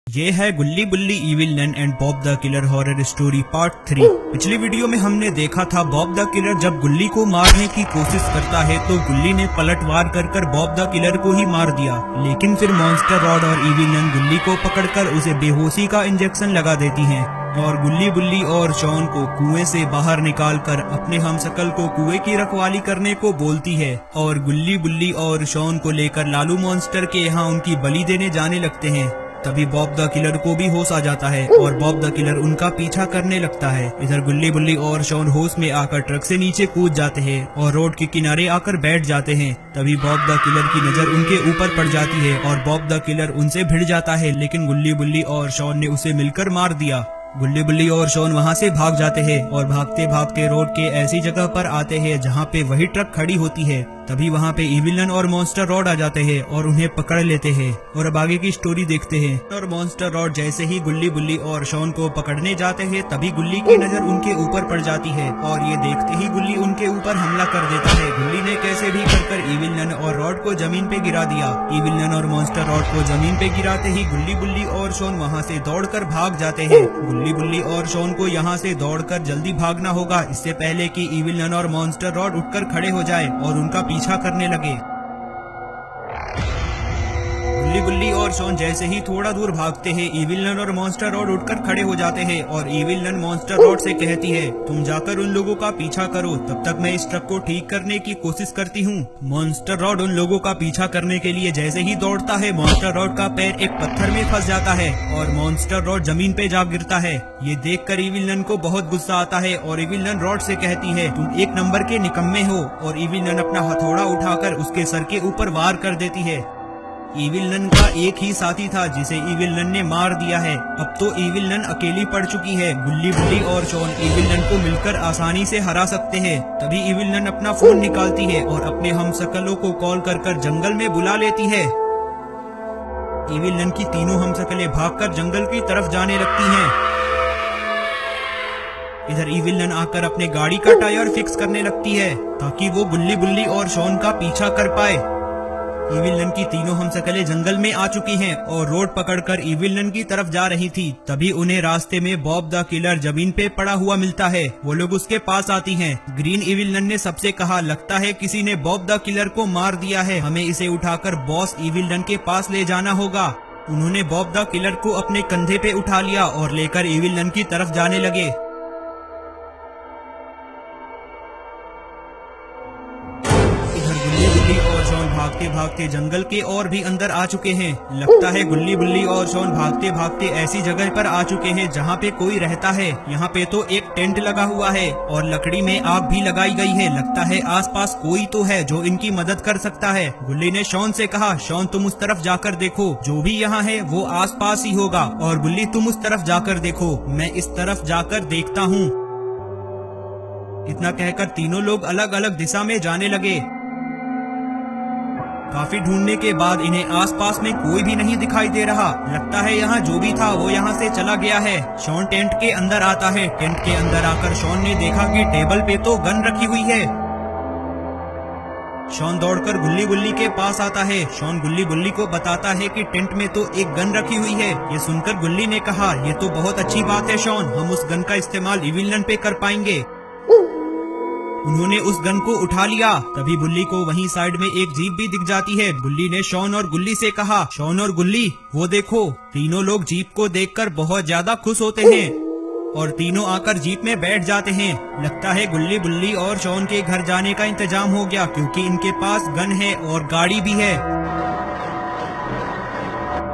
ये है Gulli Bulli evil nun and Bob the killer horror story part 3। पिछली वीडियो में हमने देखा था बॉब द किलर जब गुल्ली को मारने की कोशिश करता है तो गुल्ली ने पलटवार कर बॉब द किलर को ही मार दिया, लेकिन फिर मॉन्स्टर रॉड और इविल नन गुल्ली को पकड़कर उसे बेहोशी का इंजेक्शन लगा देती हैं और गुल्ली बुल्ली और शॉन को कुएं से बाहर निकालकर अपने हमशक्ल को कुएं की रखवाली करने को बोलती है और गुल्ली बुल्ली और शॉन को लेकर लालू मॉन्स्टर के यहाँ उनकी बलि देने जाने लगते हैं। तभी बॉब द किलर को भी होश आ जाता है और बॉब द किलर उनका पीछा करने लगता है। इधर गुल्ली बुल्ली और शॉन होश में आकर ट्रक से नीचे कूद जाते हैं और रोड के किनारे आकर बैठ जाते हैं। तभी बॉब द किलर की नजर उनके ऊपर पड़ जाती है और बॉब द किलर उनसे भिड़ जाता है, लेकिन गुल्ली बुल्ली और शॉन ने उसे मिलकर मार दिया। गुल्ली बुल्ली और शॉन वहाँ से भाग जाते हैं और भागते भागते रोड के ऐसी जगह पर आते हैं जहाँ पे वही ट्रक खड़ी होती है। तभी वहाँ पे इविल नन और मॉन्स्टर रॉड आ जाते हैं और उन्हें पकड़ लेते हैं और अब आगे की स्टोरी देखते हैं। और मॉन्स्टर रॉड जैसे ही गुल्ली बुल्ली और शॉन को पकड़ने जाते हैं तभी गुल्ली की नजर उनके ऊपर पड़ जाती है और ये देखते ही गुल्ली उनके ऊपर हमला कर देता है। गुल्ली ने कैसे भी कर इविल नन और रॉड को जमीन पे गिरा दिया। इविल नन और मॉन्स्टर रॉड को जमीन पे गिराते ही गुल्ली बुल्ली और शॉन वहाँ से दौड़कर भाग जाते हैं। गुल्ली बुल्ली और शॉन को यहाँ से दौड़कर जल्दी भागना होगा, इससे पहले कि इविल नन और मॉन्स्टर रॉड उठकर खड़े हो जाए और उनका पीछा करने लगे। गुल्ली बुल्ली और शॉन जैसे ही थोड़ा दूर भागते हैं इविल नन और मॉन्स्टर रॉड उठकर खड़े हो जाते हैं और इविल नन मॉन्स्टर रॉड से कहती है, तुम जाकर उन लोगों का पीछा करो, तब तक मैं इस ट्रक को ठीक करने की कोशिश करती हूँ। मॉन्स्टर रॉड उन लोगों का पीछा करने के लिए जैसे ही दौड़ता है मॉन्स्टर रॉड का पैर एक पत्थर में फंस जाता है और मॉन्स्टर रॉड जमीन पे जा गिरता है। ये देखकर इविल नन को बहुत गुस्सा आता है और इविल नन रॉड से कहती है, तुम एक नंबर के निकम्मे हो, और इविल नन अपना हथौड़ा उठाकर उसके सर के ऊपर वार कर देती है। इविल नन का एक ही साथी था जिसे इविल नन ने मार दिया है। अब तो इविल नन अकेली पड़ चुकी है। गुल्ली बुल्ली और शॉन इविल नन को मिलकर आसानी से हरा सकते हैं। तभी इविल नन अपना फोन निकालती है और अपने हमशक्लों को कॉल कर जंगल में बुला लेती है। इविल नन की तीनों हमशक्लें भागकर जंगल की तरफ जाने लगती हैं। इधर इविल नन आकर अपने गाड़ी का टायर फिक्स करने लगती है ताकि वो गुल्ली बुल्ली और शॉन का पीछा कर पाए। इविल नन की तीनों हमशक्लें जंगल में आ चुकी हैं और रोड पकड़कर इविल नन की तरफ जा रही थी। तभी उन्हें रास्ते में बॉब द किलर जमीन पे पड़ा हुआ मिलता है। वो लोग उसके पास आती हैं। ग्रीन इविल नन ने सबसे कहा, लगता है किसी ने बॉब द किलर को मार दिया है, हमें इसे उठाकर बॉस इविल नन के पास ले जाना होगा। उन्होंने बॉब द किलर को अपने कंधे पे उठा लिया और लेकर इविल नन की तरफ जाने लगे। भागते भागते जंगल के और भी अंदर आ चुके हैं। लगता है गुल्ली बुल्ली और शॉन भागते भागते ऐसी जगह पर आ चुके हैं जहाँ पे कोई रहता है। यहाँ पे तो एक टेंट लगा हुआ है और लकड़ी में आग भी लगाई गई है। लगता है आसपास कोई तो है जो इनकी मदद कर सकता है। गुल्ली ने शॉन से कहा, शॉन तुम उस तरफ जाकर देखो, जो भी यहाँ है वो आसपास ही होगा, और गुल्ली तुम उस तरफ जाकर देखो, मैं इस तरफ जाकर देखता हूँ। इतना कहकर तीनों लोग अलग अलग दिशा में जाने लगे। काफी ढूंढने के बाद इन्हें आसपास में कोई भी नहीं दिखाई दे रहा। लगता है यहाँ जो भी था वो यहाँ से चला गया है। शॉन टेंट के अंदर आता है। टेंट के अंदर आकर शॉन ने देखा कि टेबल पे तो गन रखी हुई है। शॉन दौड़कर गुल्ली बुल्ली के पास आता है। शॉन गुल्ली बुल्ली को बताता है कि टेंट में तो एक गन रखी हुई है। ये सुनकर गुल्ली ने कहा, ये तो बहुत अच्छी बात है शॉन, हम उस गन का इस्तेमाल इविल नन पे कर पाएंगे। उन्होंने उस गन को उठा लिया। तभी बुल्ली को वहीं साइड में एक जीप भी दिख जाती है। बुल्ली ने शॉन और गुल्ली से कहा, शॉन और गुल्ली वो देखो। तीनों लोग जीप को देखकर बहुत ज्यादा खुश होते हैं और तीनों आकर जीप में बैठ जाते हैं। लगता है गुल्ली बुल्ली और शॉन के घर जाने का इंतजाम हो गया, क्योंकि इनके पास गन है और गाड़ी भी है।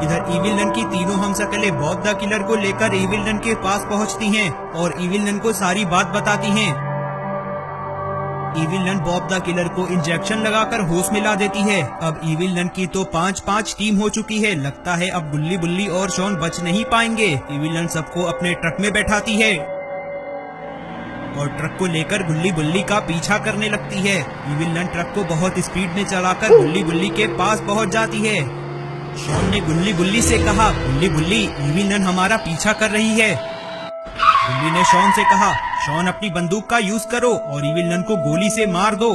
इधर इविल नन की तीनों हमशक्लें बॉब द किलर को लेकर इविल नन के पास पहुंचती हैं और इविल नन को सारी बात बताती हैं। Evil nun Bob the killer को इंजेक्शन लगाकर होश मिला देती है। अब इविल नन की तो 5-5 टीम हो चुकी है। लगता है अब गुल्ली बुल्ली और शॉन बच नहीं पाएंगे। इविल नन सबको अपने ट्रक में बैठाती है और ट्रक को लेकर गुल्ली बुल्ली का पीछा करने लगती है। इविल नन ट्रक को बहुत स्पीड में चलाकर गुल्ली बुल्ली के पास पहुंच जाती है। शॉन ने गुल्ली बुल्ली से कहा, गुल्ली बुल्ली इविल नन हमारा पीछा कर रही है। गुल्ली ने शॉन से कहा, शॉन अपनी बंदूक का यूज करो और इविल नन को गोली से मार दो।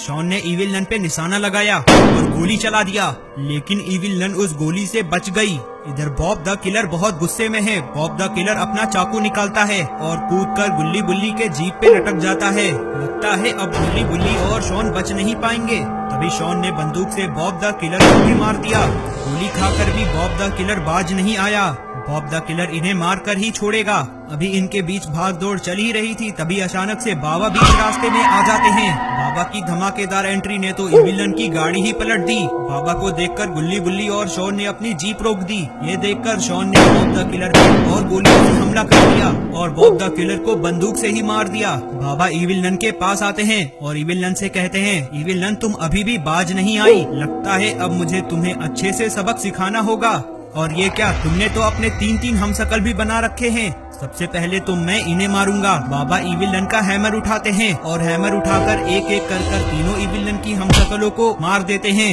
शॉन ने इविल नन पे निशाना लगाया और गोली चला दिया, लेकिन इविल नन उस गोली से बच गई। इधर बॉब द किलर बहुत गुस्से में है। बॉब द किलर अपना चाकू निकालता है और कूदकर गुल्ली बुल्ली के जीप पे लटक जाता है। लगता है अब गुल्ली बुल्ली और शॉन बच नहीं पाएंगे। तभी शॉन ने बंदूक से बॉब द किलर को भी मार दिया। गोली खाकर भी बॉब द किलर बाज नहीं आया। बॉब द किलर इन्हें मारकर ही छोड़ेगा। अभी इनके बीच भाग दौड़ चल ही रही थी, तभी अचानक से बाबा बीच रास्ते में आ जाते हैं। बाबा की धमाकेदार एंट्री ने तो इविल नन की गाड़ी ही पलट दी। बाबा को देखकर गुल्ली बुल्ली और शॉन ने अपनी जीप रोक दी। ये देखकर शॉन ने बॉब द किलर पर और गोलियों से हमला कर दिया और बॉब द किलर को बंदूक से ही मार दिया। बाबा इविल नन के पास आते हैं और इविल नन से कहते हैं, इविल नन तुम अभी भी बाज नहीं आई, लगता है अब मुझे तुम्हें अच्छे से सबक सिखाना होगा। और ये क्या, तुमने तो अपने 3-3 हमशक्ल भी बना रखे हैं। सबसे पहले तो मैं इन्हें मारूंगा। बाबा इविल नन का हैमर उठाते हैं और हैमर उठाकर एक एक कर तीनों इविल नन की हमशक्लों को मार देते हैं।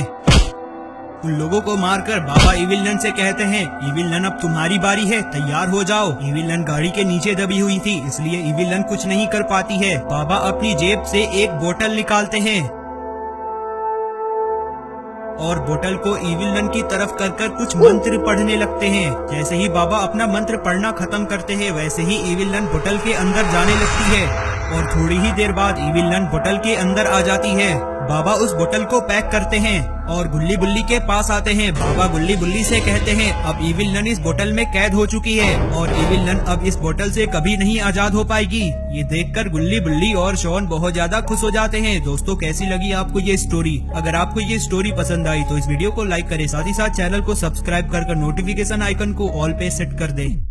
उन लोगों को मारकर बाबा इविल नन से कहते हैं, इविल नन अब तुम्हारी बारी है, तैयार हो जाओ। इविल नन गाड़ी के नीचे दबी हुई थी, इसलिए इविल नन कुछ नहीं कर पाती है। बाबा अपनी जेब से एक बोतल निकालते हैं और बोतल को इविल नन की तरफ कर कुछ मंत्र पढ़ने लगते हैं। जैसे ही बाबा अपना मंत्र पढ़ना खत्म करते हैं, वैसे ही इविल नन बोतल के अंदर जाने लगती है और थोड़ी ही देर बाद इविल नन बोतल के अंदर आ जाती है। बाबा उस बोतल को पैक करते हैं और गुल्ली बुल्ली के पास आते हैं। बाबा गुल्ली बुल्ली से कहते हैं, अब इविल नन इस बोतल में कैद हो चुकी है और इविल नन अब इस बोतल से कभी नहीं आजाद हो पाएगी। ये देखकर गुल्ली बुल्ली और शॉन बहुत ज्यादा खुश हो जाते हैं। दोस्तों, कैसी लगी आपको ये स्टोरी? अगर आपको ये स्टोरी पसंद आई तो इस वीडियो को लाइक करें, साथ ही साथ चैनल को सब्सक्राइब कर नोटिफिकेशन आइकन को ऑल पे सेट कर दें।